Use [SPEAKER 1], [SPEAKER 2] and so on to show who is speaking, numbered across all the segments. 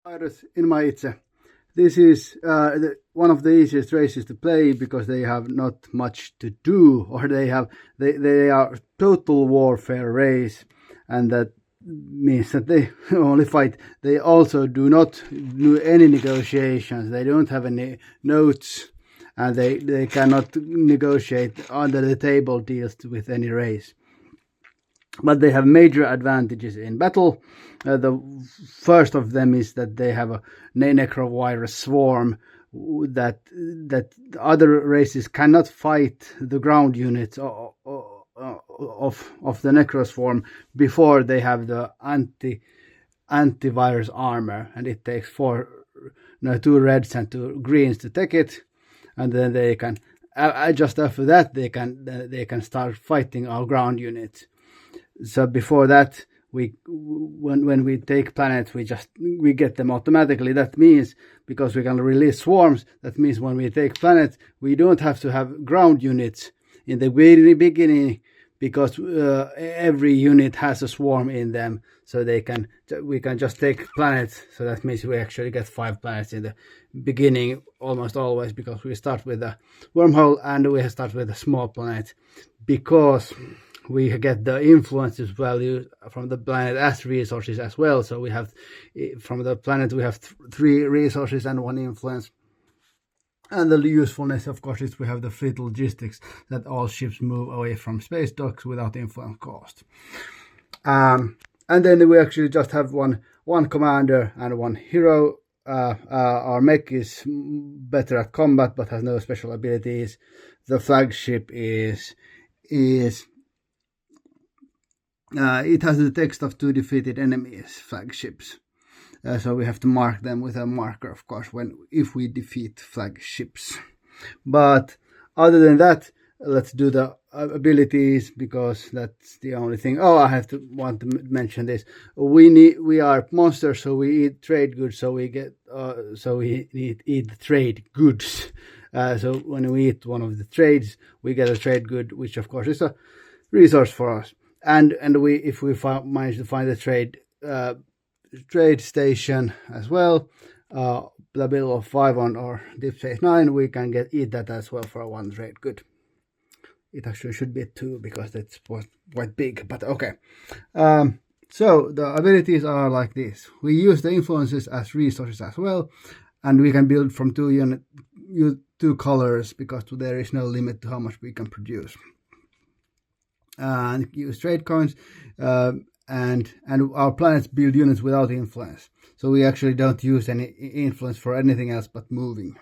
[SPEAKER 1] Virus in my ITSE. This is one of the easiest races to play because they have not much to do, or they are total warfare race, and that means that they only fight. They also do not do any negotiations. They don't have any notes, and they cannot negotiate under the table deals with any race. But they have major advantages in battle. The first of them is that they have a Necro Virus swarm that other races cannot fight the ground units of the Necro swarm before they have the antivirus armor, and it takes 2 reds and 2 greens to take it, and then they can just after that they can start fighting our ground units. So before that, when we take planets, we get them automatically. That means because we can release swarms, that means when we take planets, we don't have to have ground units in the very beginning, because every unit has a swarm in them. So we can just take planets. So that means we actually get 5 planets in the beginning almost always, because we start with a wormhole and we start with a small planet, because we get the influences value from the planet as resources as well. So we have, from the planet, we have 3 resources and 1 influence. And the usefulness, of course, is we have the fleet logistics, that all ships move away from space docks without influence cost. And then we actually just have one commander and 1 hero. Our mech is better at combat but has no special abilities. The flagship is it has the text of 2 defeated enemies flagships. So we have to mark them with a marker, of course, if we defeat flagships. But other than that, let's do the abilities, because that's the only thing. I want to mention this. We are monsters, so we eat trade goods. So we eat trade goods. So when we eat one of the trades, we get a trade good, which of course is a resource for us. And if we manage to find a trade station as well, the bill of 5 on or deep space 9, we can eat that as well for 1 trade good. It actually should be 2 because that's quite big, but okay. So the abilities are like this. We use the influences as resources as well, and we can build from 2 colors, because there is no limit to how much we can produce. And use trade coins, and our planets build units without influence. So we actually don't use any influence for anything else but moving.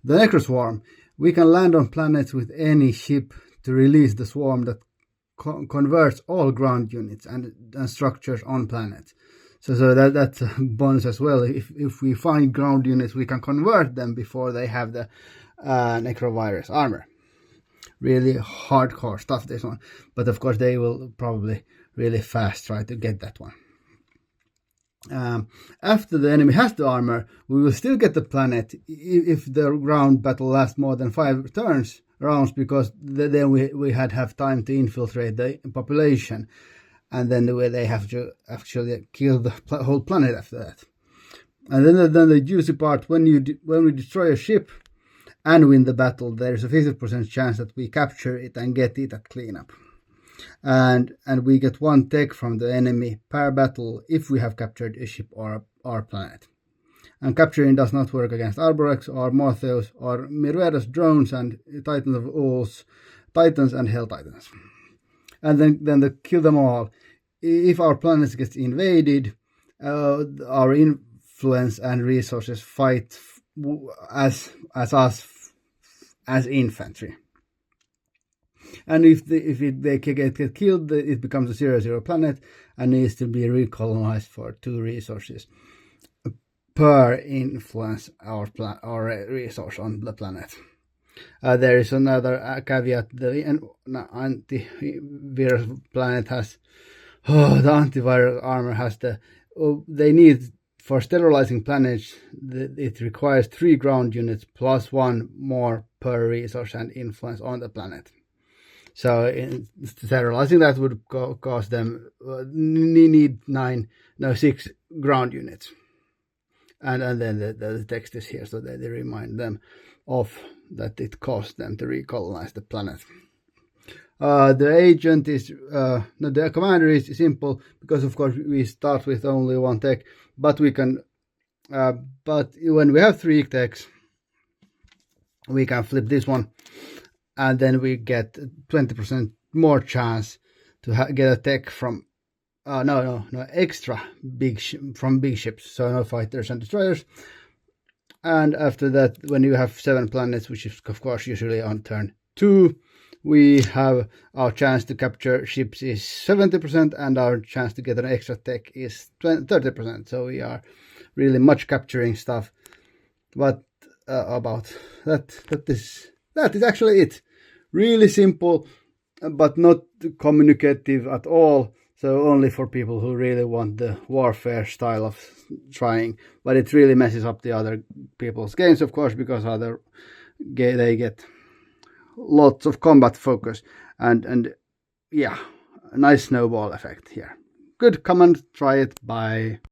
[SPEAKER 1] The Necro Swarm. We can land on planets with any ship to release the swarm that converts all ground units and structures on planets. So that's a bonus as well. If we find ground units, we can convert them before they have the Necro Virus armor. Really hardcore stuff, this one. But of course they will probably really fast try to get that one. After the enemy has the armor, we will still get the planet if the ground battle lasts more than 5 rounds, because then we have time to infiltrate the population, and then they have to actually kill the whole planet after that. And then the juicy part, when we destroy a ship and win the battle, there is a 50% chance that we capture it and get it at cleanup. And we get 1 tech from the enemy per battle if we have captured a ship or our planet. And capturing does not work against Arborex or Morpheus or Mirueda's drones and Titans of Ools, Titans and Hell Titans. And then the kill them all. If our planet gets invaded, our influence and resources fight as us as infantry. And if they get killed, it becomes a 0-0 planet and needs to be recolonized for 2 resources per influence or resource on the planet. There is another caveat. The antivirus planet has the antivirus armor has they need, for sterilizing planets, it requires 3 ground units plus 1 more per resource and influence on the planet. So sterilizing that would cost them need 6 ground units. and then the text is here, so that they remind them of that it cost them to recolonize the planet. The agent is the commander is simple, because of course we start with only one tech, but we can but when we have 3 techs, we can flip this one, and then we get 20% more chance to get a tech from extra from big ships, so no fighters and destroyers. And after that, when you have 7 planets, which is of course usually on turn 2, we have our chance to capture ships is 70%, and our chance to get an extra tech is 30%. So we are really much capturing stuff. But about that is actually it. Really simple, but not communicative at all. So only for people who really want the warfare style of trying. But it really messes up the other people's games, of course, because they get lots of combat focus, and yeah, a nice snowball effect here. Good, come and try it. Bye.